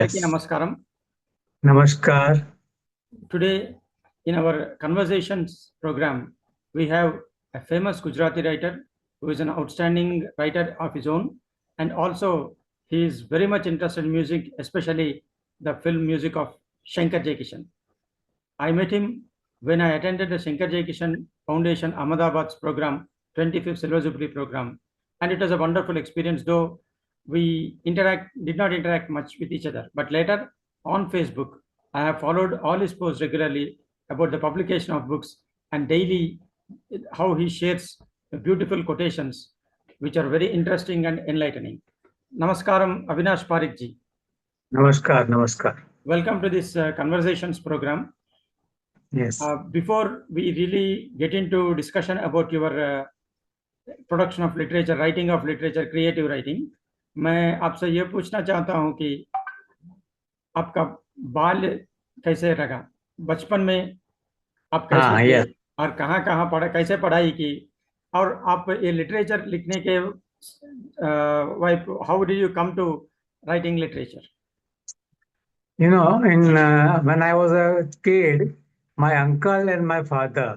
Andriki Yes. Namaskaram. Namaskar. Today, in our conversations program, we have a famous Gujarati writer who is an outstanding writer of his own, and also he is very much interested in music, especially the film music of Shankar Jaikishan. I met him when I attended the Shankar Jaikishan Foundation Ahmedabad's program, 25th Silver Jubilee program, and it was a wonderful experience. Though we did not interact much with each other, but later on Facebook, I have followed all his posts regularly about the publication of books and daily how he shares beautiful quotations, which are very interesting and enlightening. Namaskaram, Avinash Parikh ji. Namaskar. Namaskar. Welcome to this conversations program. Yes. Before we really get into discussion about your production of literature, writing of literature, creative writing, मैं आपसे ये पूछना चाहता हूँ कि आपका बाल्य कैसे रहा, बचपन में आप कैसे थे Yes. और कहाँ कहाँ पढ़ा, कैसे पढ़ाई की, और आप ये लिटरेचर लिखने के how did you come to writing literature? When I was a kid, my uncle and my father,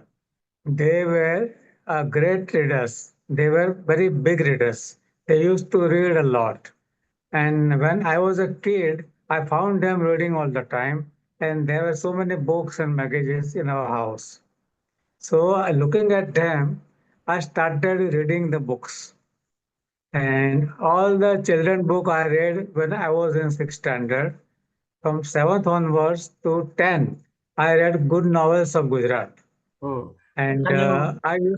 they were great readers. They were very big readers. They used to read a lot. And when I was a kid, I found them reading all the time. And there were so many books and magazines in our house. So looking at them, I started reading the books. And all the children book I read when I was in sixth standard, from seventh onwards to 10, I read good novels of Gujarat. Oh, And can you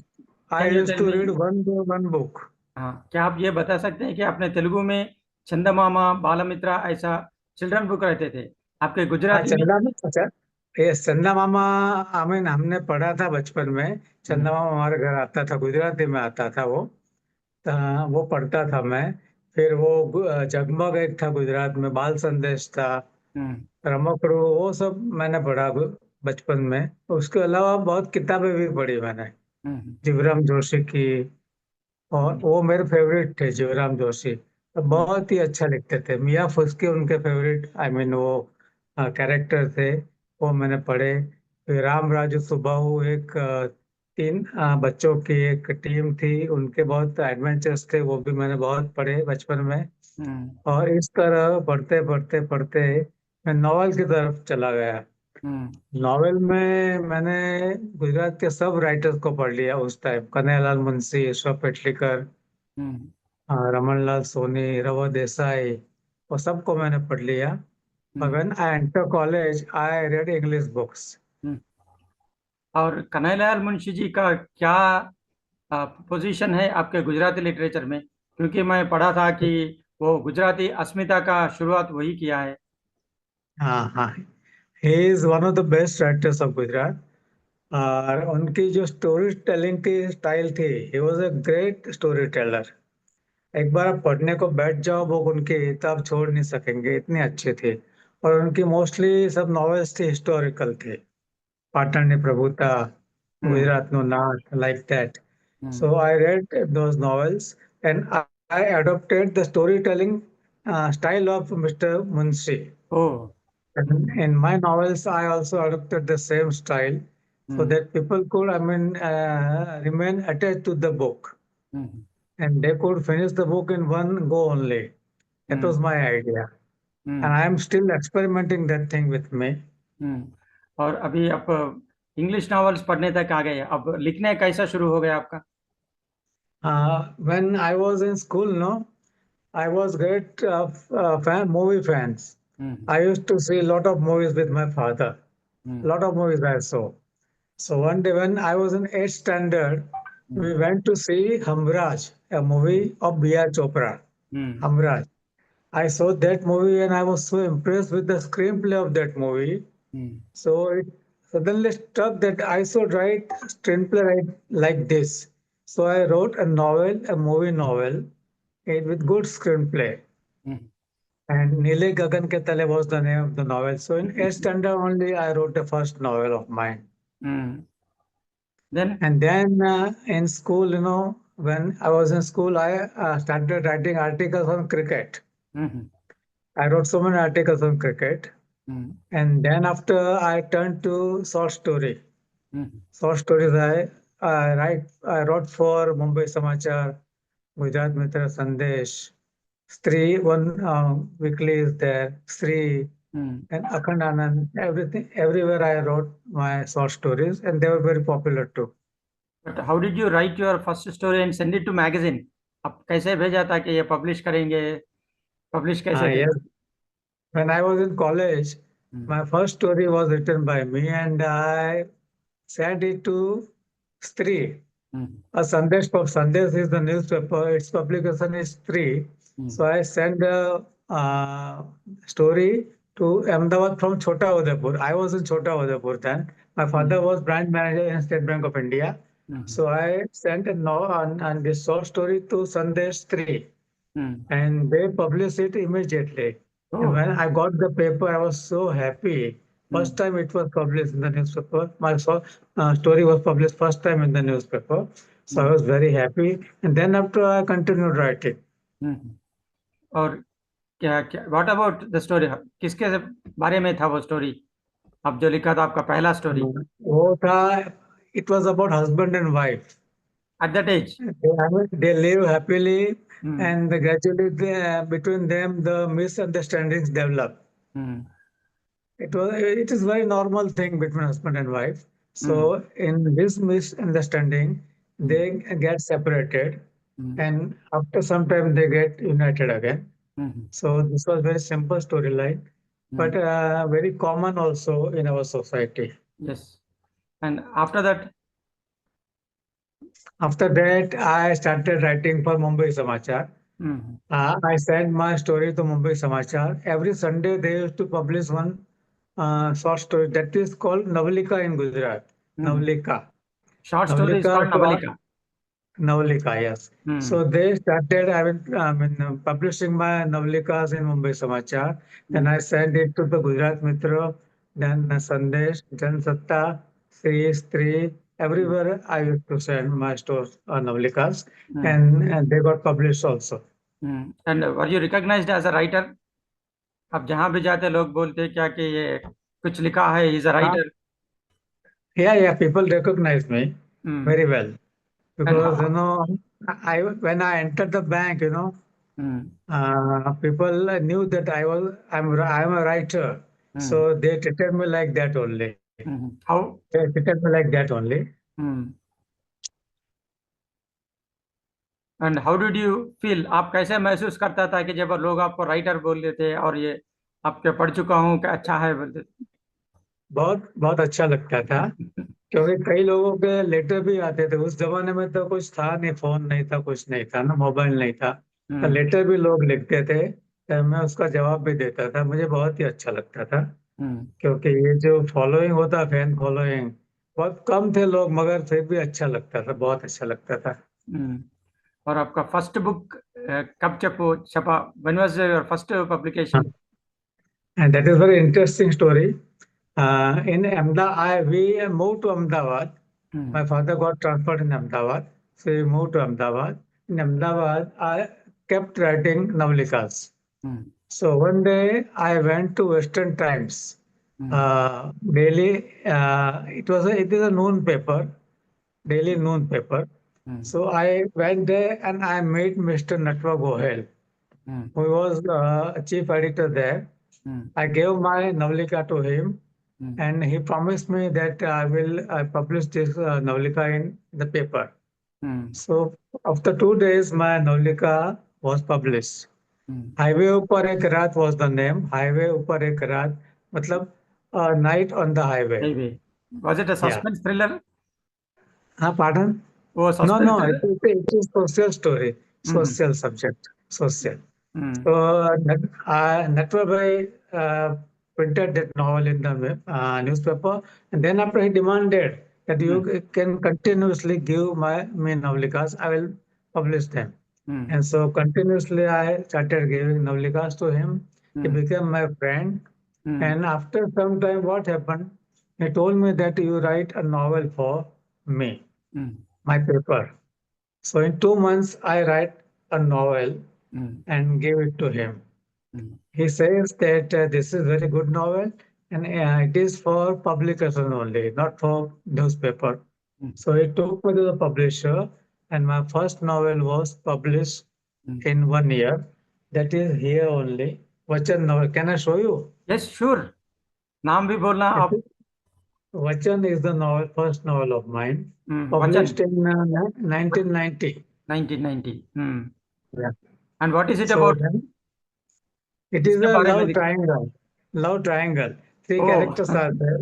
I can you used tell to me? read one book. हाँ, क्या आप ये बता सकते हैं कि आपने तेलुगु में चंदमामा, बालमित्रा ऐसा चिल्ड्रन बुक रहते थे, आपके हाँ, गुजराती में? चंदा अच्छा, ये चंदा मामा आमीन हमने पढ़ा था बचपन में। चंदा हम्म, मामा हमारे घर आता था, गुजराती में आता था वो। तो वो पढ़ता था मैं। फिर वो जगमग एक था गुजरात में, बाल संदेश था, हम्म, रमकड़ू, वो सब मैंने पढ़ा बचपन में। उसके अलावा बहुत किताबें भी पढ़ी मैंने, हम्म, जीवराम जोशी की। और हम्म, वो मेरे फेवरेट थे, जीवराम जोशी। तो हम्म, बहुत ही अच्छा लिखते थे। मियाँ फुसकी उनके फेवरेट, आई मीन वो कैरेक्टर थे। वो मैंने पढ़े। फिर राम राजू सुबाहु, एक तीन बच्चों की एक टीम थी, उनके बहुत एडवेंचर्स थे, वो भी मैंने बहुत पढ़े बचपन में। हम्म, और इस तरह पढ़ते पढ़ते पढ़ते मैं नॉवल की तरफ चला गया। हम्म, नॉवेल में मैंने गुजरात के सब राइटर्स को पढ़ लिया उस टाइम। कन्हैयालाल मुंशी, ईश्वर पेटलीकर, हम्म, रमनलाल सोनी, रवा देसाई, वो सबको मैंने पढ़ लिया। हम्म, When I enter college, I read English books. हम्म। और कन्हैयालाल मुंशी जी का क्या पोजीशन है आपके गुजराती लिटरेचर में? क्योंकि मैं पढ़ा था कि वो गुजराती अस्मिता का शुरुआत वही किया है। हाँ हाँ, he is one of the best writers of Gujarat. और उनकी जो स्टोरी टेलिंग की स्टाइल थी, he was a great story teller. एक बार आप पढ़ने को बैठ जाओ बुक उनकी, तो आप छोड़ नहीं सकेंगे, इतनी अच्छी थी। और उनकी मोस्टली सब नॉवेल्स थी, हिस्टोरिकल थे। पाटन प्रभुता, हम्म, Gujarat no Nath, like that. Hmm, So I read those novels and I adopted the storytelling style of Mr. Munshi. O, And in my novels, I also adopted the same style so hmm, that people could, remain attached to the book hmm, and they could finish the book in one go only. That was hmm, my idea. And hmm, I am still experimenting that thing with me. हम्म। और अभी आप English novels पढ़ने तक आ गए, अब लिखने कैसा शुरू हो गया आपका? When I was in school, no, I was great movie fans. Hmm, I used to see a lot of movies with my father. A hmm, lot of movies I saw. So one day when I was in eighth standard, hmm, we went to see Hamraj, a movie of B.R. Chopra. Hmm, Hamraj. I saw that movie and I was so impressed with the screenplay of that movie. Hmm, So it suddenly struck that I should write screenplay like this. So I wrote a novel, a movie novel, with good screenplay. Hmm, And Nile Gagan Ke Tale was the name of the novel. So in eighth standard only, I wrote the first novel of mine. Hmm. Then? And then in school, when I was in school, I started writing articles on cricket. Hmm, I wrote so many articles on cricket. Mm, And then after I turned to short story. mm, Short stories I wrote for Mumbai Samachar, Gujarat Mitra Sandesh, Stree, one weekly is there, Stree, mm. and Akhand Anand, everything, everywhere I wrote my short stories and they were very popular too. But how did you write your first story and send it to magazine? आप कैसे भेजा था कि ये publish करेंगे? Publish कैसे Yes, किया? when I was in college, hmm, my first story was written by me and I sent it to Stree. Hmm, A Sandesh is the newspaper. Its publication is free. Hmm, So I send a story to Ahmedabad from Chota Udaipur. I was in Chota Udaipur then. My hmm, father was branch manager in State Bank of India. Hmm, So I sent a no on this short story to Sandesh 3 hmm. and they published it immediately. And Oh, when I got the paper, I was so happy. First hmm, time it was published in the newspaper. My story was published first time in the newspaper. So I hmm, was very happy. And then after I continued writing. हम्म। और क्या क्या what about the story? किसके बारे में था वो story? आप जो लिखा था आपका पहला स्टोरी वो था, it was about husband and wife. At that age? They live happily and gradually between them the misunderstandings develop. It is very normal thing between husband and wife. So in this misunderstanding, they get separated, and after some time they get united again. So this was very simple storyline, but very common also in our society. Yes and after that? After that, I started writing for Mumbai Samachar. I sent my story to Mumbai Samachar. Every Sunday, they used to publish one short story that is called Navalika in Gujarat. Navalika. Short story is Navalika, called Navalika? Navalika, yes. So they started, publishing my Navalikas in Mumbai Samachar. Then I sent it to the Gujarat Mitra, then Sandesh, Jan Satta, Sri, Stree, everywhere I used to send my stores Navalikas, and they got published also. And were you recognised as a writer? अब जहां भी जाते लोग बोलते हैं क्या कि ये कुछ लिखा है, is a Uh, writer? yeah, people recognize me very well and because I when I entered the bank, people knew that I'm a writer, so they treated me like that only. How? They treated me like that only. And how did you feel? आप कैसे महसूस करता था कि जब लोग आपको writer बोल रहे थे और ये आपके पढ़ चुका हूँ कि अच्छा है बोलते बहुत बहुत अच्छा लगता था थे? क्योंकि कई लोगों के लेटर भी आते थे। उस जमाने में तो कुछ था नहीं, फोन नहीं था, कुछ नहीं था ना, मोबाइल नहीं था, तो हम्म, लेटर भी लोग लिखते थे, तो मैं उसका जवाब भी देता था। मुझे बहुत ही अच्छा लगता था हम्म, क्योंकि ये जो फॉलोइंग होता, फैन फॉलोइंग, बहुत कम थे लोग, मगर फिर भी अच्छा लगता था, बहुत अच्छा लगता था। हम्म। और आपका फर्स्ट बुक कब छपा? When was your first publication? And that is very interesting story. In Ahmedabad, we moved to Ahmedabad. My father got transferred in Ahmedabad, so we moved to Ahmedabad. In Ahmedabad, I kept writing Navalikas. So one day I went to Western Times daily. It is a noon paper, daily noon paper. So I went there and I met Mr. Natwa Gohel, who was chief editor there. I gave my Navalika to him, and he promised me that I will publish this Navalika in the paper. So after 2 days, my Navalika was published. Highway Upar Ek Raat was the name. Highway Upar Ek Raat, matlab night on the highway. Was it a Yeah. Suspense thriller? Pardon? वो No, suspense no, thriller? it is social story, social subject, social. So Natwar Bhai printed that novel in the newspaper, and then after he demanded that you can continuously give me Navalikas, I will publish them. And so continuously I started giving Navalikas to him. He became my friend. And after some time, what happened? He told me that you write a novel for me, my paper. So in 2 months, I write a novel and gave it to him. Hmm. He says that this is very good novel and it is for publication only, not for newspaper. Hmm. So he took me to the publisher, and my first novel was published Hmm. in 1 year. That is here only. Vachan novel. Can I show you? Yes, sure. नाम भी बोलना It आप. is, Vachan is the novel, first novel of mine, वचन published in 1990. 1990. Yeah. And what is it So about? then it is इसके a बारे में love triangle. Love triangle. Three Oh. characters are there.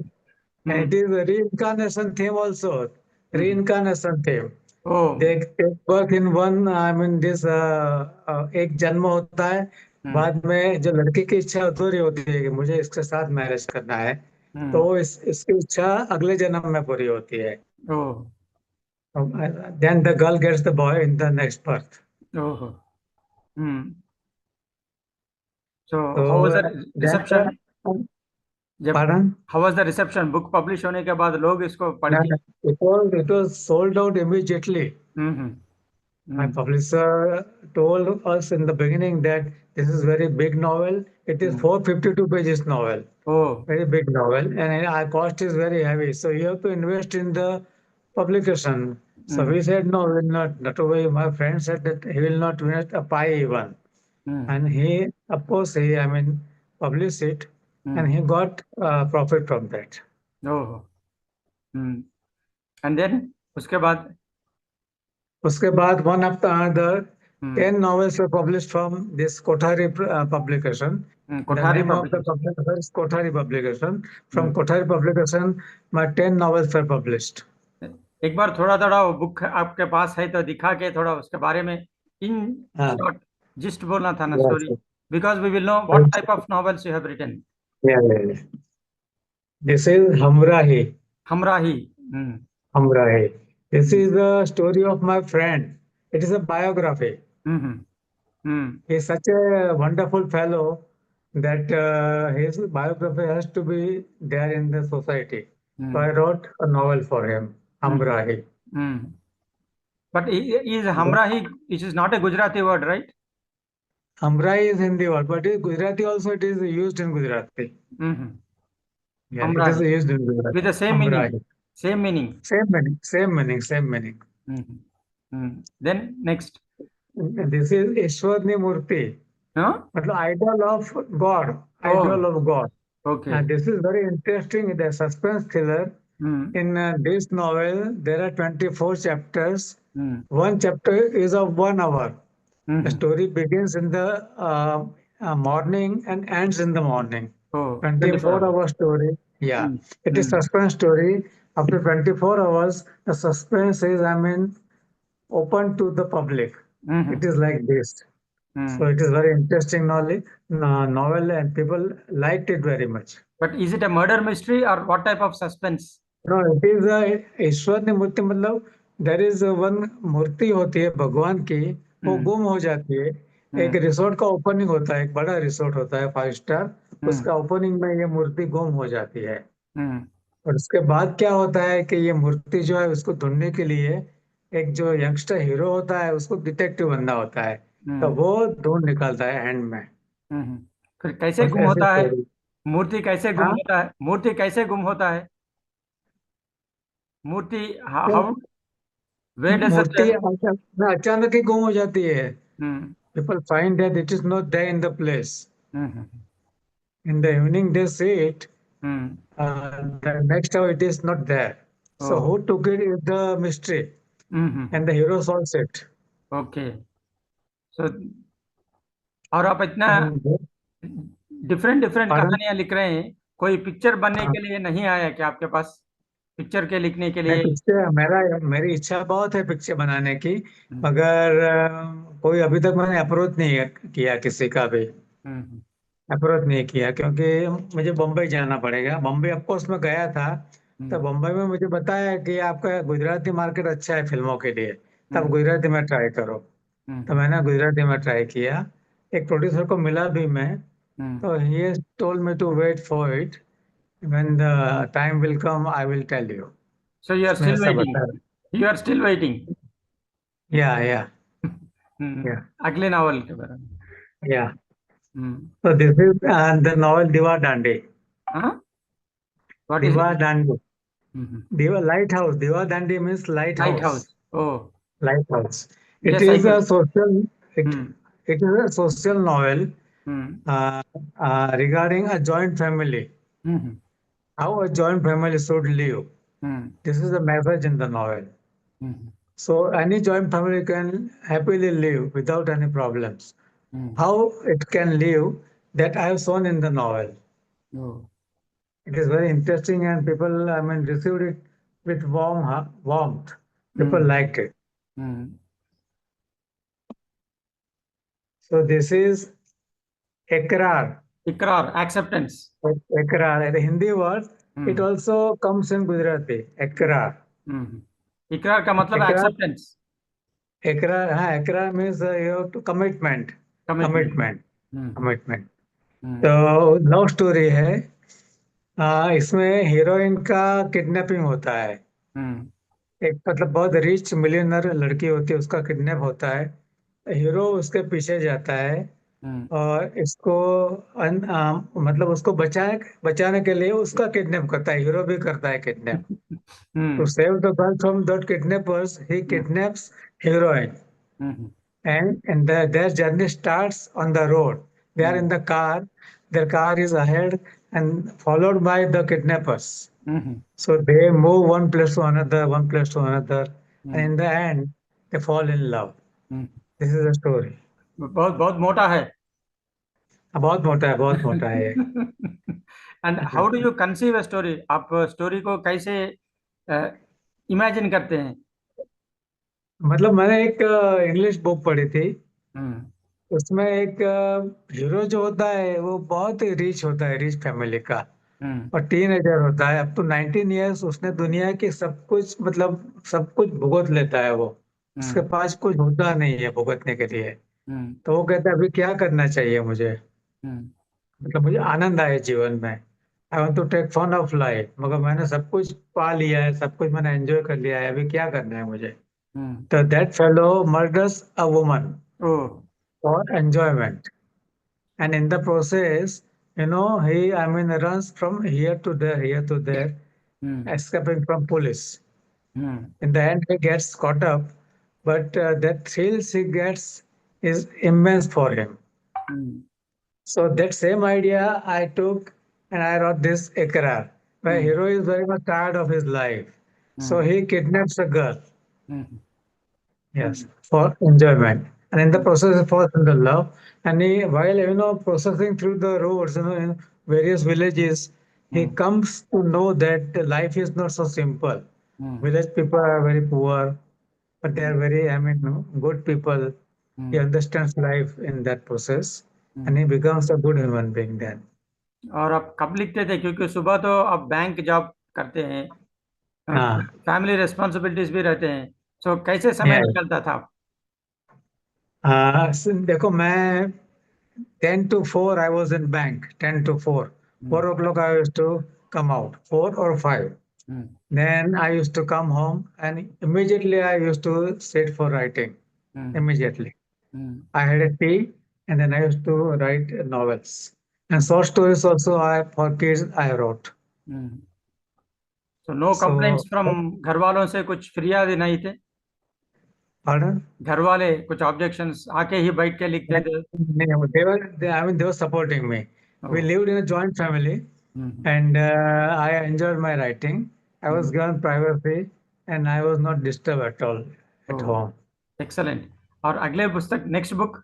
And it is a reincarnation theme also. Reincarnation theme. Oh. They take birth in one, I mean this एक जन्म होता है, बाद में जो लड़की की इच्छा अधूरी होती है कि मुझे इसके साथ मैरिज करना है, तो इसकी इच्छा अगले जन्म में पूरी होती है. Oh. Then the girl gets the boy in the next birth. Oh. So how was So the then reception? जब pardon? how was the reception? Book publish होने के बाद लोग इसको पढ़ No, के. no, it was sold out immediately. My publisher told us in the beginning that this is very big novel. It is 452 pages novel, Oh. very big novel, and our cost is very heavy. So you have to invest in the publication. So we said no, we will not. That way, my friend said that he will not invest a pie even, and he, of course, I mean, published it, and he got profit from that. Oh. And then उसके बाद. उसके बाद one after another, 10 novels were published from this Kothari publication. The Kothari name of the publication. publication is Kothari publication. From Kothari publication, my 10 novels were published. एक बार थोड़ा थोड़ा वो book आपके पास है तो दिखा के थोड़ा उसके बारे में इन शॉर्ट जिस्ट बोलना था ना story, because we will know what type of novels you have written. Yeah. This is Hamrahi. Hamrahi. Hamrahi. This is the story of my friend. It is a biography. He is such a wonderful fellow that his biography has to be there in the society. So I wrote a novel for him, Hamrahi. But is हमराही, it is not a Gujarati word, right? Hamrahi is Hindi word, but in Gujarati also it is used in Gujarati. Yeah, it is हमराही used in Gujarati. with the same meaning. Hamrahi. Same meaning. Same meaning, same meaning, same meaning. Then next. This is Ishwarni Murti. मतलब idol of God. Idol of God. Okay. This is very interesting. The suspense thriller. In this novel, there are 24 chapters. One chapter is of 1 hour. The story begins in the morning and ends in the morning. Oh, 24-hour story. Yeah, it is suspense story. After 24 hours, the suspense is, I mean, open to the public. It is like this. So it is very interesting novel, and people liked it very much. But is it a murder mystery or what type of suspense? No, it is a ईश्वरनी मूर्ति, मतलब there is one मूर्ति होती है भगवान की, वो गुम हो जाती है. एक रिसोर्ट का ओपनिंग होता है, एक बड़ा रिसोर्ट होता है 5 स्टार, उसका ओपनिंग में ये मूर्ति गुम हो जाती है. और उसके बाद क्या होता है कि ये मूर्ति जो है उसको ढूंढने के लिए एक जो यंगस्टर हीरो होता है उसको डिटेक्टिव बनना होता है, तो वो ढूंढ निकालता है एंड में. फिर कैसे बस गुम ऐसी होता है story. मूर्ति? कैसे गुम हाँ? होता है मूर्ति? कैसे गुम होता है मूर्ति? तो हाउ वेयर डज मूर्ति इट? अचानक ही गुम हो जाती है. People find that it is not there in the place. In the evening they see it. The next hour it is not there. So Oh. who took it is the mystery, and the hero solves it. Okay. So और आप इतना different different Pardon? कहानियां लिख रहे हैं, कोई picture बनने के लिए नहीं आया क्या आपके पास? पिक्चर के लिखने के मैं लिए? पिक्चर, मेरी इच्छा बहुत है पिक्चर बनाने की, मगर कोई अभी तक मैंने अप्रोच नहीं किया किसी का भी. अप्रोच नहीं किया क्योंकि मुझे बम्बई जाना पड़ेगा. बम्बई ऑफ कोर्स मैं गया था, तो बम्बई में मुझे बताया कि आपका गुजराती मार्केट अच्छा है फिल्मों के लिए, तब गुजराती में ट्राई करो. तो मैंने गुजराती में ट्राई किया. एक प्रोड्यूसर को मिला भी मैं, तो ही told me to wait for it. When the time will come I will tell you. So you are उसमें स्टिल ऐसा वेटिंग. बताया. You are still waiting. या अगले नॉवल के बारे में. या So this is the novel Diva Dandi. Huh? What is Diva it? Dandi. Mhm. Diva Lighthouse. Diva Dandi means lighthouse. Lighthouse. Oh, Lighthouse. It yes, I is a could. social. Hmm. It is a social novel Hmm. uh, regarding a joint family. Hmm. How a joint family should live. Hmm. This is the message in the novel. Hmm. So any joint family can happily live without any problems. Hmm. How it can live, that I have shown in the novel. Oh. It is very interesting, and people, I mean, received it with warmth. People Hmm. liked it. Hmm. So this is Ekrar. Ikrar, acceptance. Ekrar, the Hindi word. It Hmm. also comes in Gujarati. Ekrar. Hmm. इकरार का मतलब Ekrar, acceptance, Ekrar means you have to commitment. commitment. Commitment. Hmm. Commitment. Hmm. तो love story है। इसमें heroine का kidnapping होता है। Hmm. एक मतलब बहुत रिच मिलियनर लड़की होती है, उसका किडनैप होता है। हीरो उसके पीछे जाता है Hmm. और इसको मतलब उसको बचाने के लिए उसका किडनैप करता है। हीरो भी करता है kidnap. To Hmm. Save the girl from that kidnappers he Hmm. Kidnaps heroine, Hmm. and their journey starts on the road. They are Hmm. in the car. Their car is ahead and followed by the kidnappers. Hmm. So they move one place to another, one place to another, and Hmm. in the end, they fall in love. Hmm. This is the story. बहुत बहुत मोटा है. बहुत मोटा है, बहुत मोटा है ये। And how do you conceive a story? आप स्टोरी को कैसे इमेजिन करते हैं? मतलब मैंने एक इंग्लिश बुक पढ़ी थी। हम्म. उसमें एक हीरो जो होता है वो बहुत ही रिच होता है, रिच फैमिली का। हम्म. और टीनेजर होता है, अब तो 19 ईयर्स, उसने दुनिया की सब कुछ, मतलब सब कुछ भुगत लेता है वो। उसके हम्म. पास कुछ होता नहीं है भुगतने के लिए। हम्म. तो वो कहता है अभी क्या करना चाहिए मुझे, हम्म. मतलब मुझे आनंद आए जीवन में। I want to take fun of life, मगर मैंने सब कुछ पा लिया है, सब कुछ मैंने एंजॉय कर लिया है, अभी क्या करना है मुझे। हम्म. तो that fellow murders a woman oh. For enjoyment, and in the process, he, I mean, runs from here to there, hmm. escaping from police. Hmm. In the end, he gets caught up, but the thrills he gets is immense for him. Hmm. So that same idea I took, and I wrote this Ikrar, where hmm. hero is very much tired of his life. So hmm. he kidnaps a girl, hmm. yes, hmm. for enjoyment. And in the hmm. process, he falls in the love. And he, while processing through the roads, in various villages, he hmm. comes to know that life is not so simple. Hmm. Village people are very poor, but they are very, I mean, good people. He hmm. understands life in that process, and hmm. he becomes a good human being then. और आप कब लिखते थे? क्योंकि सुबह तो आप bank job करते हैं, हाँ, फैमिली रिस्पॉन्सिबिलिटीज भी रहते हैं, सो कैसे समय yes. निकलता था? देखो, मैं 10 to 4 I was in bank, 10 to 4. Hmm. 4 o'clock I used to come out, 4 or 5. Hmm. Then I used to come home and immediately I used to sit for writing. Hmm. Immediately. Hmm. I had a tea and then I used to write novels. And short stories also for kids I wrote. हम्म. तो no So, complaints from घर वालों से? कुछ फिरियाद नहीं थे? pardon? घर वाले कुछ ऑब्जेक्शंस आके ही बैठ के लिखते थे? They were supporting me. We oh. lived in a joint family, hmm. and I enjoyed my writing. I was hmm. given privacy and I was not disturbed at all at oh, home. Excellent. और अगले पुस्तक, next book?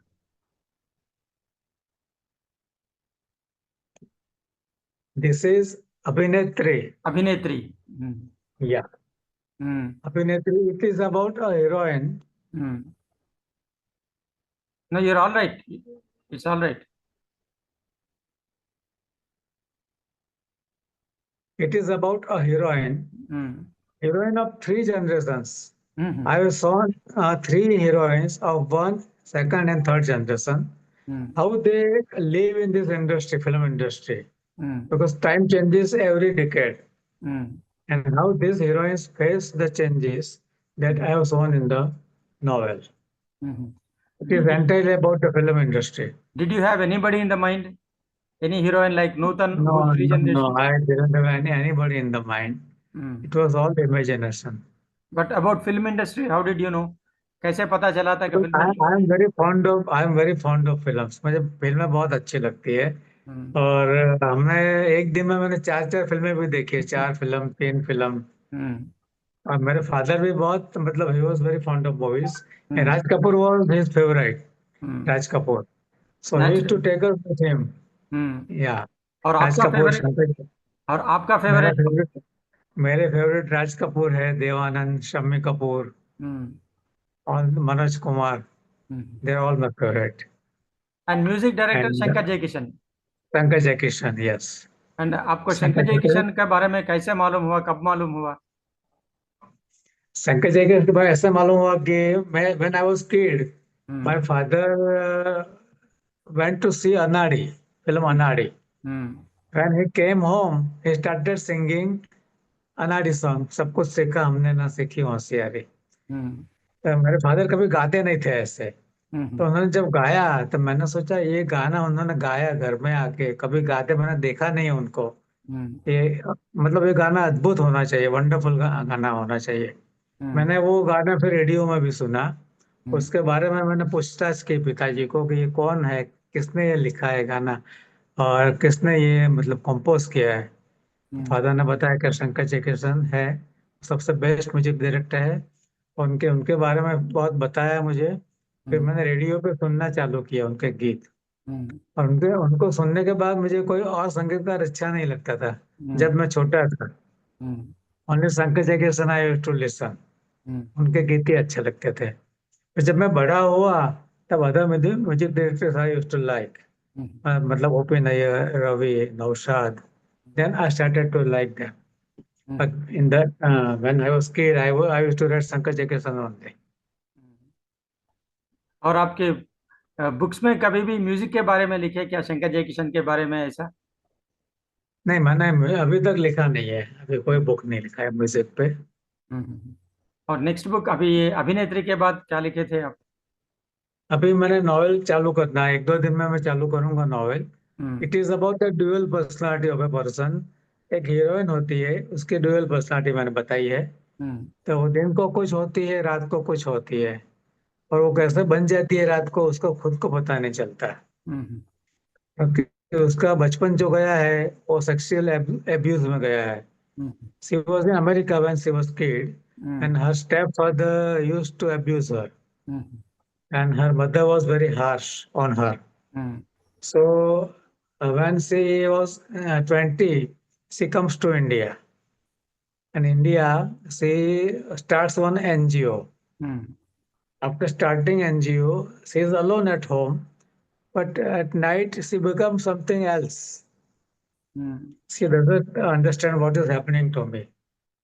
This is Abhinetri. Abhinetri. Hmm. Yeah. Hmm. Abhinetri, it is about a heroine. Hmm. No, you're all right, it's all right. It is about a hmm. heroine of 3 generations. Hmm. I have shown 3 heroines of one, second, and third generation, hmm. how they live in this industry, film industry, hmm. because time changes every decade, hmm. and how these heroines face the changes that I have shown in the novel. Hmm. It is entirely about the film industry. Did you have anybody in the mind? Any heroine like Nutan, No, who three no, no, generations? I didn't have anybody in the mind. Hmm. It was all imagination. But about film industry, how did you know? कैसे पता चला था कि Because film? I am very fond of films. मुझे फिल्में बहुत अच्छी लगती है। हम्म, और हमने एक दिन में मैंने चार चार फिल्में भी देखी है, चार फिल्म, तीन फिल्म। हम्म, और मेरे फादर भी बहुत, मतलब he was very fond of movies. Hmm, Raj Kapoor was his favourite, hmm, Raj Kapoor. So he used to natural. Take us with him. Hmm. या और राज आपका कपूर, फेवरेट? शंकर। और आपका मेरा फेवरेट? फेवरेट मेरे फेवरेट राज कपूर है, देवानंद, शम्मी कपूर हम्म, और Manoj Kumar. Hmm. They are all my favourite. And music director and Shankar Jaikishan. Shankar Jaikishan, yes. And आपको शंकर शंकर जयकिशन जयकिशन के बारे में कैसे मालूम हुआ, कब मालूम हुआ? शंकर जयकिशन के बाद ऐसा मालूम हुआ कि मैं, when I was kid, my hmm, father went to see Anadi, film hmm, Anadi. Hmm, When he came home, he started singing Anadi song. सब कुछ सीखा हमने, ना सीखी होशियारी। हम्म, तो मेरे फादर कभी गाते नहीं थे ऐसे। तो हम्म, उन्होंने जब गाया तो मैंने सोचा ये गाना उन्होंने गाया घर में आके, कभी गाते मैंने देखा नहीं उनको। हम्म, ये मतलब ये गाना अद्भुत होना चाहिए, वंडरफुल गाना होना चाहिए। हम्म, मैंने वो गाना फिर रेडियो में भी सुना। हम्म, उसके बारे में मैंने पूछताछ की पिताजी को कि ये कौन है, किसने ये लिखा है गाना, और किसने ये मतलब कंपोज किया है। हम्म, फादर ने बताया कि शंकर जयकिशन है, सबसे बेस्ट म्यूजिक डायरेक्टर है। उनके उनके बारे में बहुत बताया मुझे। फिर हम्म, मैंने रेडियो पे सुनना चालू किया उनके गीत। हम्म, और उनके उनको सुनने के बाद मुझे कोई और संगीतकार अच्छा नहीं लगता था हम्म, जब मैं छोटा था। Hmm, only Shankar Jaikishan I used to listen. Hmm, उनके गीत ही अच्छे लगते थे। फिर जब मैं बड़ा हुआ तब other music directors I used to like, hmm, मतलब OP Nayyar, Ravi, Naushad. Then I started to like them. Hmm, But in that, when I was kid, I used to read Shankar Jayakishan only. हम्म। और आपके बुक्स में कभी भी music के बारे में लिखे क्या, शंकर जयकिशन के बारे में ऐसा? नहीं, मैंने अभी तक लिखा नहीं है, अभी कोई बुक नहीं लिखा है म्यूजिक पे। और नेक्स्ट बुक अभी ये अभिनेत्री के बाद क्या लिखे थे आप? अभी मैंने नॉवेल चालू करना है, एक दो दिन में मैं चालू करूंगा novel. Hmm, it is about the dual personality of a person. एक हीरोइन होती है, उसकी ड्यूअल पर्सनालिटी मैंने बताई है। हम्म, तो वो दिन को कुछ होती है, रात को कुछ होती है। और वो कैसे बन जाती है रात को, उसको खुद को पता नहीं चलता। हम्म, क्योंकि उसका बचपन जो गया है वो सेक्सुअल एब्यूज में गया है। हम्म, She was in America when she was kid, hmm, and her stepfather used to abuse her, hmm, and her mother was very harsh on her. Hmm, So, when she was 20, she comes to India. And India, she starts one NGO. Hmm, After starting NGO, she is alone at home, but at night she becomes something else. Hmm, She doesn't understand what is happening to me.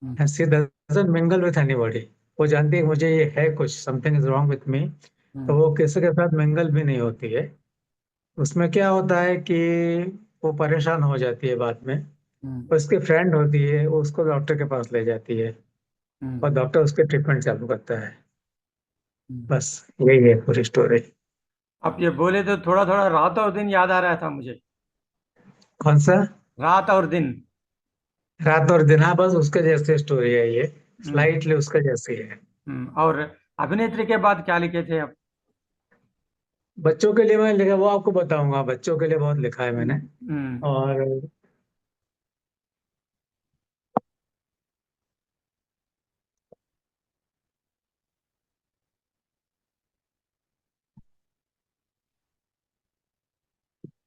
Hmm, And she doesn't mingle with anybody. वो जानती है मुझे ये है कुछ, something is wrong with me. तो hmm, वो किसी के साथ मिंगल भी नहीं होती है। उसमें क्या होता है कि वो परेशान हो जाती है बाद में। हम्म, उसकी फ्रेंड होती है, वो उसको डॉक्टर के पास ले जाती है। और हम्म, डॉक्टर उसके ट्रीटमेंट चालू करता है। हम्म। बस यही है पूरी स्टोरी। आप ये बोले तो थोड़ा थोड़ा रात और दिन याद आ रहा था मुझे। कौन सा? रात और दिन। रात और दिन, हाँ बस उसके जैसी स्टोरी है ये। हम्म, स्लाइटली उसके जैसी है। और अभिनेत्री के बाद क्या लिखे थे आप? बच्चों के लिए मैं लिखा, वो आपको बताऊंगा, बच्चों के लिए बहुत लिखा है मैंने। हम्म, हम्म, और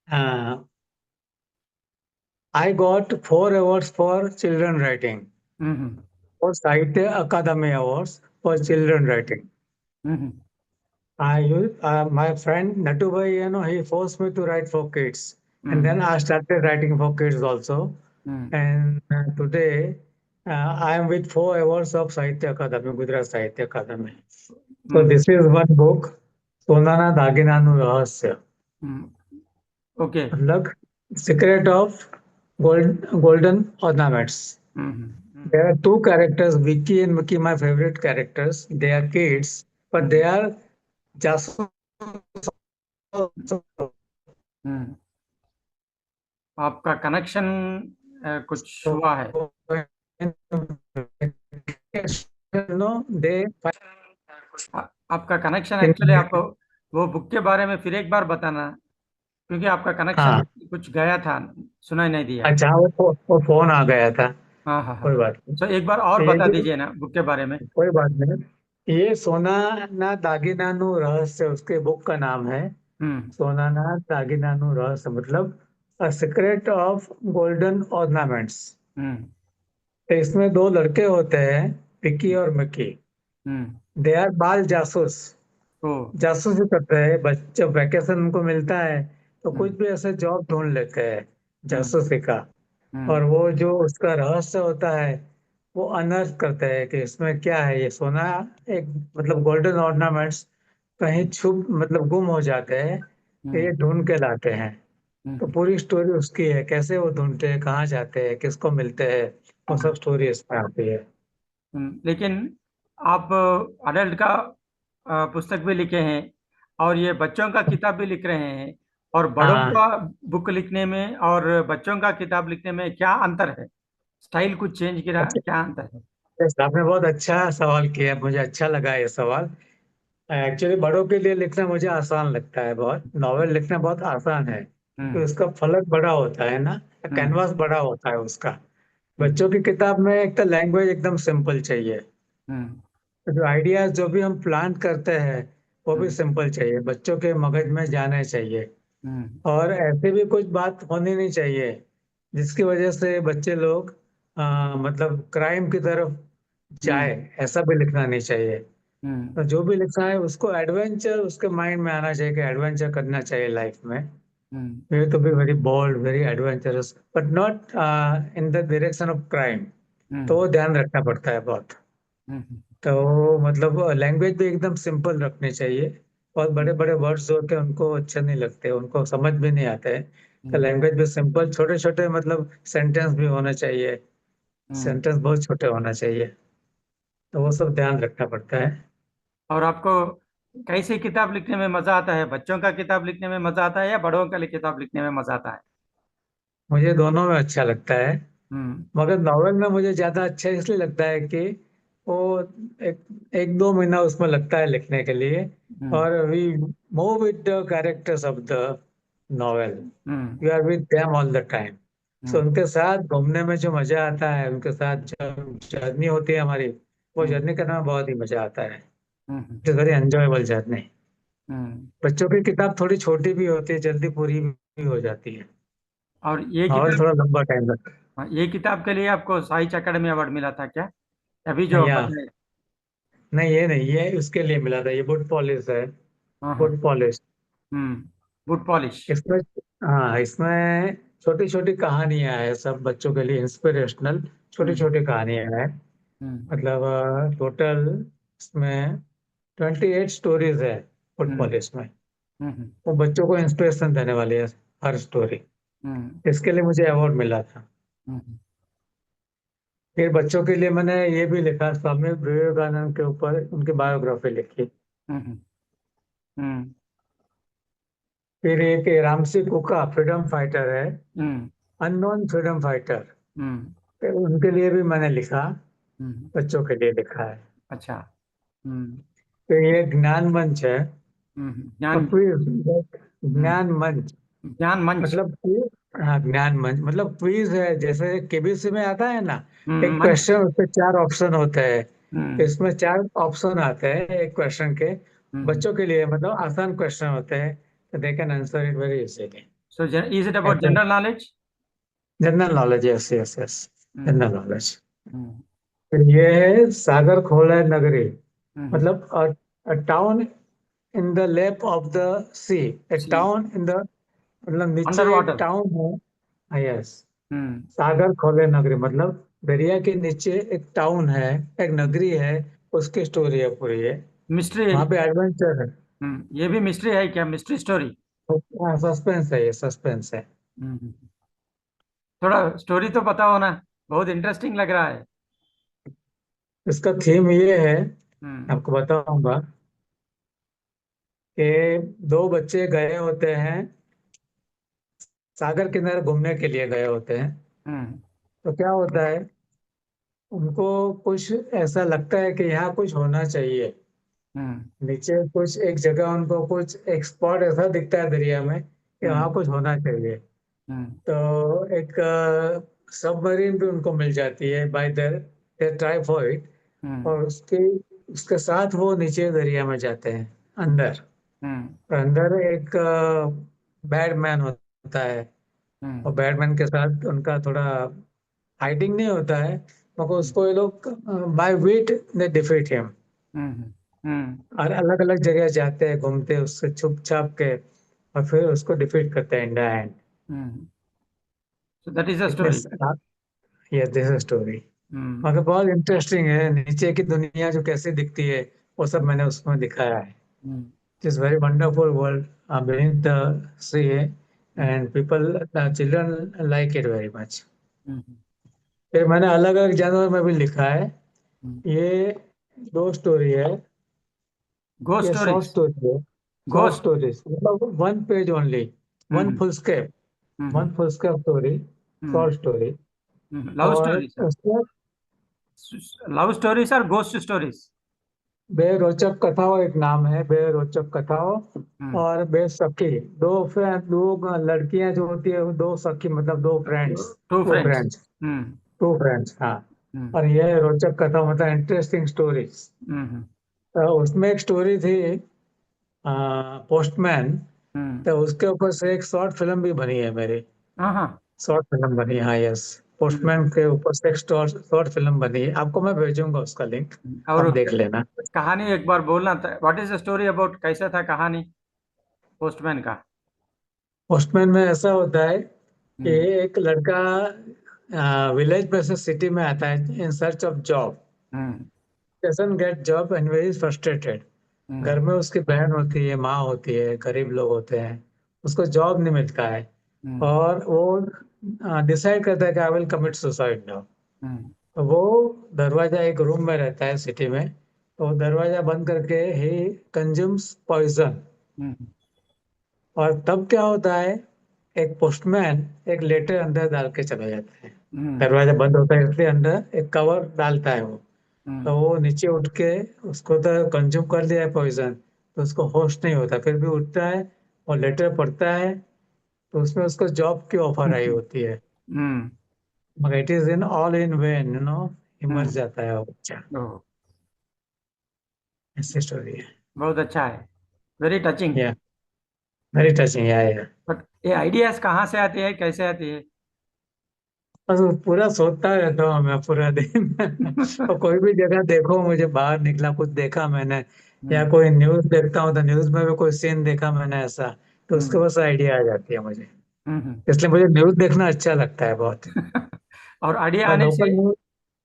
हाँ, I got 4 awards for children writing, hmm, or Sahitya Akademi Awards for children writing. Hmm, My friend Natu Bhai, he forced me to write for kids, and hmm, then I started writing for kids also. Hmm, And today, I am with 4 awards of Sahitya Akademi, Gujarat Sahitya Akademi. So hmm, this is one book, Sonana Daginanu Rahasya, hmm, okay. मतलब Secret of Golden Ornaments. Hmm, hmm, There are two characters, Vicky and Mickey, my favorite characters. They are kids, but they hmm, are jasus हम्म, आपका connection कुछ हुआ है। दे आपका connection actually, आप वो book के बारे में फिर एक बार बताना, क्योंकि आपका कनेक्शन हाँ, कुछ गया था, सुनाई नहीं दिया। अच्छा, वो फोन आ गया था। हाँ हाँ हाँ। कोई बात नहीं। तो एक बार और ये बता जो दीजिए ना बुक के बारे में। कोई बात नहीं, ये सोना ना दागिनानु रहस्य उसके बुक का नाम है। हम्म सोना ना दागिनानु रहस्य मतलब a secret of golden ornaments. Hmm तो इसमें दो लड़के होते हैं, पिकी और मिकी। हम्म। दे आर बाल जासूस। ओ। जासूसी करते हैं बच्चे, जब वैकेशन उनको मिलता है तो कुछ हम्म भी ऐसे जॉब ढूंढ लेते हैं हम्म जासूसी का। और हम्म वो जो उसका रहस्य होता है वो अनर्थ करते हैं कि इसमें क्या है। ये सोना, एक मतलब गोल्डन ऑर्नामेंट्स कहीं छुप मतलब गुम हो जाते हैं, तो ये हम्म ढूंढ के लाते हैं। तो हम्म पूरी स्टोरी उसकी है, कैसे वो ढूंढते हैं, कहाँ जाते हैं, किसको मिलते हैं, वो सब स्टोरी इसमें आती है। लेकिन आप अडल्ट का पुस्तक भी लिखे हैं, और ये बच्चों का किताब भी लिख रहे हैं, और बड़ों हाँ, का बुक लिखने में और बच्चों का किताब लिखने में क्या अंतर है? स्टाइल कुछ चेंज किया, अच्छा, क्या अंतर है? yes, आपने बहुत अच्छा सवाल किया, मुझे अच्छा लगा ये सवाल। एक्चुअली बड़ों के लिए लिखना मुझे आसान लगता है, बहुत नॉवेल लिखना बहुत आसान है, क्योंकि हम्म उसका फलक बड़ा होता है ना, हम्म कैनवास बड़ा होता है उसका। हम्म बच्चों की किताब में एक तो लैंग्वेज एकदम सिंपल चाहिए, हम्म तो जो आइडियाज जो भी हम प्लान करते हैं वो भी हम्म सिंपल चाहिए, बच्चों के मगज में जाने चाहिए। हम्म और ऐसे भी कुछ बात होनी नहीं चाहिए जिसकी वजह से बच्चे लोग मतलब क्राइम की तरफ हम्म जाए, ऐसा भी लिखना नहीं चाहिए। हम्म तो जो भी लिखना है उसको एडवेंचर उसके माइंड में आना चाहिए कि एडवेंचर करना चाहिए लाइफ में। हम्म ये तो be very bold, very adventurous, but not in the direction of crime. तो हम्म वो ध्यान रखना पड़ता है बहुत। हम्म तो मतलब लैंग्वेज भी एकदम सिंपल रखनी चाहिए। बहुत बड़े बड़े वर्ड्स जो होते हैं उनको अच्छे नहीं लगते, उनको समझ भी नहीं आते हैं। तो हम्म लैंग्वेज भी सिंपल, छोटे छोटे मतलब सेंटेंस भी होने चाहिए, हम्म। सेंटेंस बहुत छोटे होना चाहिए। तो वो सब ध्यान रखना पड़ता है। और आपको कैसी किताब लिखने में मजा आता है? बच्चों का किताब लिखने में मजा आता है या बड़ों का किताब लिखने में मजा आता है? मुझे दोनों में अच्छा लगता है, हम्म मगर नॉवेल में मुझे ज्यादा अच्छा इसलिए लगता है कि वो एक एक दो महीना उसमें लगता है लिखने के लिए। हम्म और we move with the characters of the novel, hmm you are with them all the time. So hmm उनके साथ घूमने में जो मजा आता है, उनके साथ जो जर्नी होती है हमारी, वो हम्म जर्नी करने में बहुत ही मजा आता है। Hmm it's very enjoyable journey. Hmm. बच्चों की किताब थोड़ी छोटी भी होती है, जल्दी पूरी भी हो जाती है। और ये नॉवेल किताब, थोड़ा लंबा टाइम लगता हाँ, ये किताब के लिए आपको साहित्य अकादमी अवार्ड मिला था क्या, अभी है। जो या बताए? नहीं, ये नहीं, ये उसके लिए मिला था, ये बुट पॉलिश है। हाँ हाँ। Boot polish. Hmm. Boot polish. इसमें, हाँ, इसमें छोटी छोटी कहानियां हैं, सब बच्चों के लिए इंस्पिरेशनल छोटी हम्म छोटी कहानियां हैं। हम्म मतलब टोटल इसमें 28 स्टोरीज है बुट हम्म पॉलिश में। हम्म वो बच्चों को इंस्पिरेशन देने वाली है हर स्टोरी। हम्म इसके लिए मुझे अवार्ड मिला था। हम्म फिर बच्चों के लिए मैंने ये भी लिखा, स्वामी विवेकानंद के ऊपर उनकी बायोग्राफी लिखी। हम्म हम्म फिर एक रामसी कुका फ्रीडम फाइटर है, हम्म अननोन फ्रीडम फाइटर, हम्म फिर उनके लिए भी मैंने लिखा, हम्म। बच्चों के लिए लिखा है। अच्छा। हम्म तो ये ज्ञान मंच है, और ज्ञान। क्विज, हम्म। ज्ञान मंच ज्ञान मंच। मतलब हाँ, ज्ञान मंच मतलब क्विज है, जैसे केबीसी में आता है ना, एक मंच। क्वेश्चन उसके चार ऑप्शन होते हैं। तो हम्म इसमें चार ऑप्शन आते हैं एक क्वेश्चन के, हम्म। बच्चों के लिए मतलब आसान क्वेश्चन होते हैं, तो they can answer it very easily. So, is it about ऐसे general knowledge? General knowledge, yes yes yes, hmm general knowledge. Hmm फिर ये है सागर खोला नगरी, हम्म। मतलब a town in the lap of the sea, a C. town in the मतलब नीचे under एक वाटर। टाउन है। यस, हम्म। सागर खोले नगरी मतलब दरिया के नीचे एक टाउन है, एक नगरी है, उसकी स्टोरी है पूरी है। मिस्ट्री। वहां पे एडवेंचर है। ये भी मिस्ट्री है क्या, मिस्ट्री स्टोरी? सस्पेंस है, ये सस्पेंस है। हम्म। थोड़ा स्टोरी तो बताओ ना, बहुत इंटरेस्टिंग लग रहा है। इसका थीम ये है, हम्म आपको बताऊंगा। कि दो बच्चे गए होते हैं, सागर किनारे घूमने के लिए गए होते हैं। हम्म तो क्या होता है, उनको कुछ ऐसा लगता है कि यहाँ कुछ होना चाहिए। हम्म नीचे कुछ एक जगह उनको कुछ एक स्पॉट ऐसा दिखता है दरिया में कि वहाँ हम्म कुछ होना चाहिए। हम्म तो एक सबमरीन भी उनको मिल जाती है by they try for it. Hmm और उसके साथ वो नीचे दरिया में जाते हैं अंदर। हम्म और अंदर एक बैडमैन होता है। और हम्म बैटमैन के साथ उनका थोड़ा फाइटिंग नहीं होता है, मगर हम्म उसको ये लोग by wit they defeat him. Hmm hmm और अलग अलग जगह जाते हैं, घूमते हैं उससे छुप छाप के, और फिर उसको डिफीट करते हैं in the end. Hmm so that is the इतने story. ये दिस स्टोरी। हम्म मगर बहुत इंटरेस्टिंग है, नीचे की दुनिया जो कैसे दिखती है वो सब मैंने उसमें दिखाया है। Hmm it is very wonderful world beneath the sea, hmm and people, the children like it very much. हम्म फिर मैंने अलग अलग जानवर में भी लिखा है। हम्म ये दो स्टोरी है। ghost ये शॉर्ट stories. स्टोरी है। Short Ghost. स्टोरीज मतलब वन पेज ओनली, वन हम्म फुल स्केप, वन हम्म फुल स्केप स्टोरी, हम्म शॉर्ट स्टोरी। love और stories, sir. उसमें Love stories or ghost stories? बेरोचक कथाओं एक नाम है, बेरोचक कथाओं। हम्म और बेसखी, दो लड़कियां जो होती है वो दो सखी, मतलब दो friends. two two friends. Friends, hmm two friends, हाँ। हम्म और ये रोचक कथा मतलब इंटरेस्टिंग स्टोरीज। हम्म उसमें एक स्टोरी थी, पोस्टमैन। हम्म तो उसके ऊपर से एक शॉर्ट फिल्म भी बनी है मेरी। हाँ हाँ शॉर्ट फिल्म बनी है, हाँ, यस। पोस्टमैन के ऊपर से एक शॉर्ट शॉर्ट फिल्म बनी है, आपको मैं भेजूंगा उसका लिंक। और आप देख लेना। कहानी एक बार बोलना था, what is the story about, कैसा था कहानी पोस्टमैन का? पोस्टमैन में ऐसा होता है कि हम्म एक लड़का विलेज में से सिटी में आता है in search of job. Hmm doesn't get job and very frustrated. घर हम्म में उसकी बहन होती है, माँ होती है, गरीब लोग होते हैं, उसको जॉब नहीं मिलता है। हम्म और वो डिसाइड करता है कि I will commit suicide now. Hmm तो वो दरवाजा, एक रूम में रहता है सिटी में, तो वो दरवाजा बंद करके ही कंज्यूम्स पॉइजन। हम्म और तब क्या होता है, एक पोस्टमैन एक लेटर अंदर डाल के चला जाता है। हम्म दरवाजा बंद होता है इसलिए अंदर एक कवर डालता है वो। तो हम्म वो नीचे उठ के, उसको तो कंज्यूम कर लिया है पॉइजन, तो उसको होश नहीं होता, फिर भी उठता है और लेटर पढ़ता है। तो उसमें उसको जॉब की ऑफर आई होती है, हम्म मगर it is in all in when, मर हम्म जाता है वो बच्चा। ओह, ऐसी स्टोरी है। बहुत अच्छा है, वेरी टचिंग। या वेरी टचिंग, या बट ये आइडियाज कहाँ से आती है, कैसे आती है? बस वो पूरा सोचता रहता हूँ मैं पूरा दिन। और कोई भी जगह देखो, मुझे बाहर निकला कुछ देखा मैंने, या हम्म कोई न्यूज देखता हूँ तो न्यूज में भी कोई सीन देखा मैंने ऐसा, तो उसके हम्म बस आइडिया आ जाती है मुझे। हम्म इसलिए मुझे न्यूज देखना अच्छा लगता है बहुत। और आइडिया और आने से, लोकल न्यूज।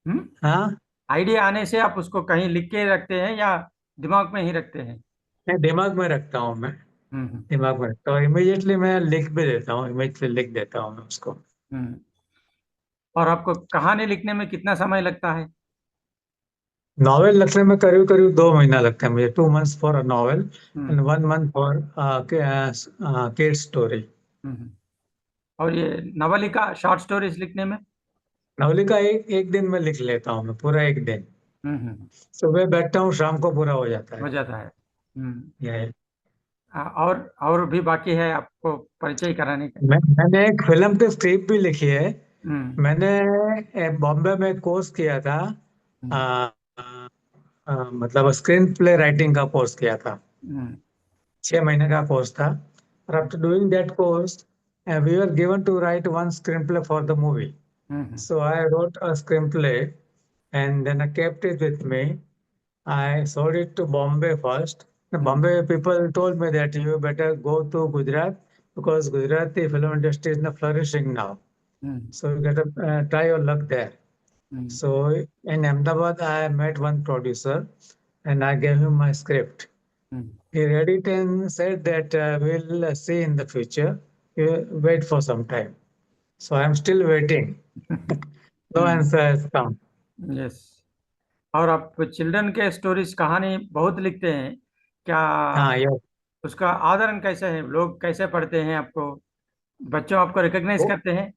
हम्म हाँ। आइडिया आने से आप उसको कहीं लिख के रखते हैं या दिमाग में ही रखते हैं? मैं दिमाग में रखता हूँ मैं। हम्म दिमाग में रखता हूँ, इमीडिएटली मैं लिख भी देता हूँ, इमीडिएटली लिख देता हूँ मैं उसको। हम्म और आपको कहानी लिखने में कितना समय लगता है? नॉवेल लिखने में करीब करीब 2 महीना लगता है मुझे, 2 months for a novel and hmm 1 month for kid story. Hmm और ये नवलिका शॉर्ट स्टोरीज लिखने में? नवलिका एक एक दिन में लिख लेता हूँ मैं, पूरा एक दिन। हम्म। सुबह बैठता हूँ, शाम को पूरा हो जाता हो है। जाता है। हम्म ये और भी बाकी है आपको परिचय कराने का? मैंने एक फिल्म की स्क्रिप्ट भी लिखी है। हम्म मैंने बॉम्बे में कोर्स किया था, आ, हम्म मतलब स्क्रीन प्ले राइटिंग का कोर्स किया था। हम्म 6 महीने का कोर्स था। और after doing that course we were given to write one screenplay for the movie. Hmm So I wrote a screenplay and then I kept it with me. I sold it to Bombay first. The hmm Bombay people told me that you better go to Gujarat because Gujarati film industry is not flourishing now. Hmm So you gotta try your luck there. Hmm So in Ahmedabad, I met one producer and I gave him my script. Hmm He read it and said that we'll see in the future. You wait for some time. So I'm still waiting. No hmm answer has come. Yes. और आप children के stories कहानी बहुत लिखते हैं क्या? हाँ, yes. उसका आदरण कैसे है, लोग कैसे पढ़ते हैं आपको, बच्चों आपको रिकॉग्नाइज वो करते हैं?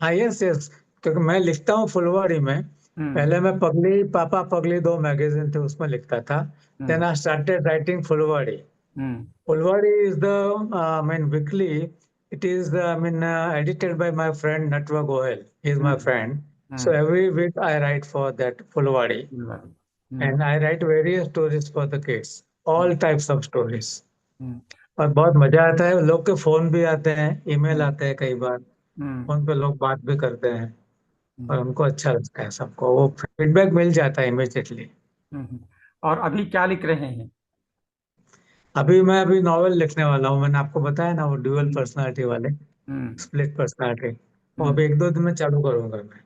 हाँ, यस यस, क्योंकि मैं लिखता हूँ फुलवाड़ी में। हम्म। पहले मैं पगली, पापा पगली, दो मैगजीन थे, उसमें लिखता था। Then hmm. I started writing Fulwari. Hmm. Fulwari is the, I mean, weekly. It is, edited by my friend Natwa Goel. He is my hmm. friend. So hmm. every week I write for that Fulwari, hmm. and I write various stories for the kids, hmm. all types of stories. हम्म। और बहुत मजा आता है, लोग के phone भी आते हैं, ईमेल हम्म। आते हैं कई बार, हम्म। फोन पे लोग बात भी करते हैं, हम्म। और उनको अच्छा लगता है, सबको वो फीडबैक मिल जाता है इमीडिएटली. हम्म। और अभी क्या लिख रहे हैं? अभी नॉवेल लिखने वाला हूँ, मैंने आपको बताया ना, वो ड्यूअल हम्म। पर्सनालिटी वाले, हम्म। Split personality. वो हम्म। अभी 1-2 दिन में चालू करूंगा मैं.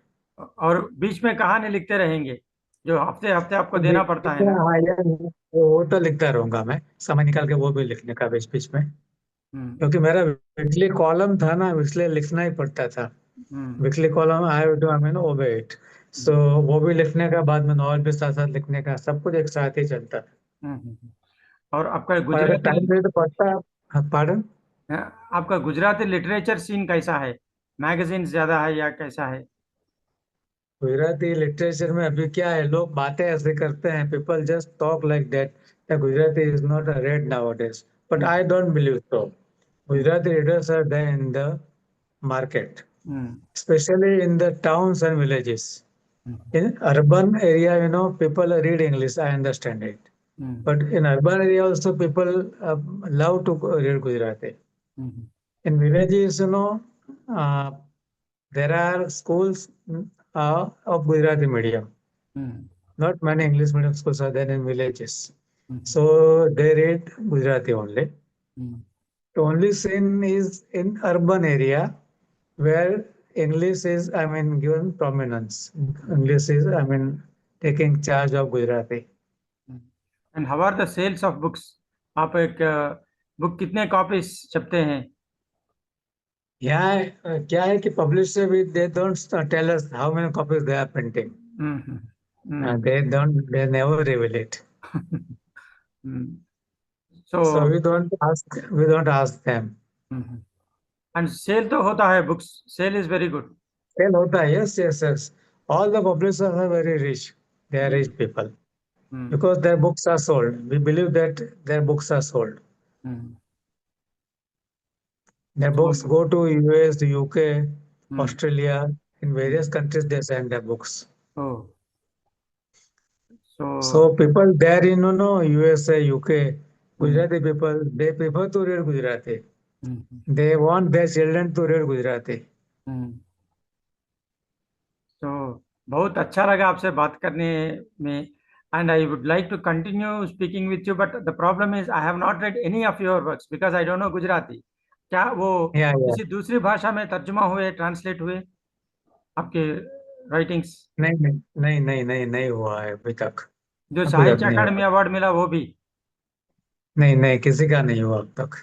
और बीच में कहानी लिखते रहेंगे, जो हफ्ते हफ्ते आपको देना पड़ता है देखते हैं, ना? हाँ यार, वो तो लिखता रहूंगा मैं, समय निकाल के वो भी लिखने का बीच बीच में. हम्म। क्योंकि मेरा वीकली कॉलम था ना, इसलिए लिखना ही पड़ता था. Hmm. Weekly column I have to, I mean, obey it. So hmm. वो भी लिखने का, बाद में नॉवल भी साथ साथ लिखने का, सब कुछ एक साथ ही चलता है. और आपका और अगर गुजराती, टाइम दे तो पढ़ता. हाँ, पार्डन. आपका गुजराती लिटरेचर सीन कैसा है? मैगजीन ज्यादा है या कैसा है? गुजराती लिटरेचर में अभी क्या है, लोग बातें ऐसे करते हैं, people just talk like that, Gujarati is not a red now days, but hmm. I don't believe so. Hmm. Gujarati readers are there in the market, hmm. especially in the towns and villages. Hmm. In urban area, people read English, I understand it. Hmm. But in urban area also, people love to read Gujarati. Hmm. In villages, uh, there are schools of Gujarati medium. Hmm. Not many English medium schools are there in villages. Hmm. So they read Gujarati only. Hmm. The only sin is in urban area, where English is, I mean, given prominence. English is, I mean, taking charge of Gujarati. And how are the sales of books? आप एक book कितने copies छपते हैं? यहाँ क्या है कि publisher भी, they don't tell us how many copies they are printing. Hmm. Hmm. They never reveal it. So So we don't ask them. And sale तो होता है, books sale is very good. Sell होता है, yes, yes, yes. All the publishers are very rich. They are rich people because their books are sold. We believe that their books are sold. Their books go to US, the UK, Australia, in various countries they send their books. So So people there in, USA, UK, Gujarati people, they prefer to read Gujarati. They want their children to read Gujarati. तो बहुत अच्छा लगा आपसे बात करने में, and I would like to continue speaking with you, but the problem is I have not read any of your works because I don't know Gujarati. क्या वो Yeah, yeah. किसी दूसरी भाषा में तर्जुमा हुए, ट्रांसलेट हुए आपके राइटिंग्स? नहीं नहीं नहीं नहीं नहीं नहीं हुआ है अभी तक. जो अभी तक साहित्य नहीं अकादमी हुआ. अवार्ड मिला वो भी? नहीं नहीं, किसी का नहीं हुआ अब तक.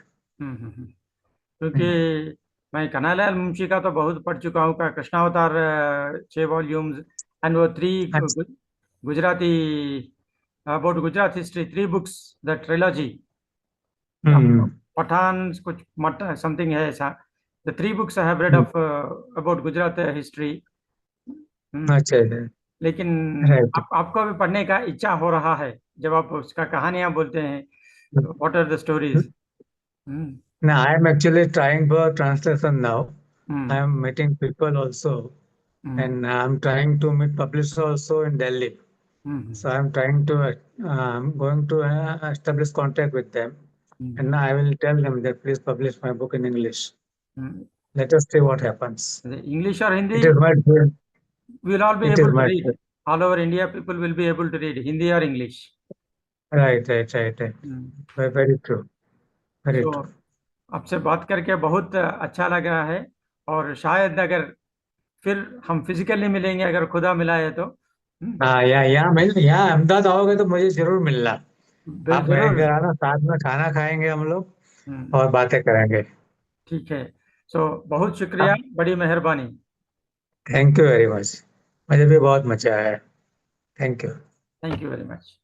क्योंकि मैं कन्हैयालाल मुंशी का तो बहुत पढ़ चुका हूँ, का कृष्णावतार 6 वॉल्यूम्स, एंड वो थ्री अच्छा. Gujarati about Gujarat history, 3 books, the trilogy, hmm. Patan कुछ मट समथिंग है ऐसा, the 3 books I have read of about Gujarat history. अच्छा अच्छा. लेकिन राइट. आपको भी पढ़ने का इच्छा हो रहा है जब आप उसका कहानियां बोलते हैं, what are the stories? Hmm. Now I am actually trying for translation now. I hmm. am meeting people also, hmm. and I am trying to meet publishers also in Delhi. Hmm. So I am trying to, I'm going to establish contact with them, and I will tell them that please publish my book in English. Let us see what happens. English और Hindi, It is my dream. we'll all be It is able to my read. dream. All over India, people will be able to read Hindi or English. Right, right, right, right. Very, very true. Very so true. आपसे बात करके बहुत अच्छा लग रहा है, और शायद अगर फिर हम फिजिकली मिलेंगे, अगर खुदा मिलाए तो। हाँ, यहाँ अहमदाबाद आओगे तो मुझे जरूर मिलना. आप मेरे जरूर। घर आना, साथ में खाना खाएंगे हम लोग हम्म, और बातें करेंगे. ठीक है। सो बहुत शुक्रिया, हाँ, बड़ी मेहरबानी। Thank you very much. मुझे भी बहुत मजा आया. Thank you. Thank you very much.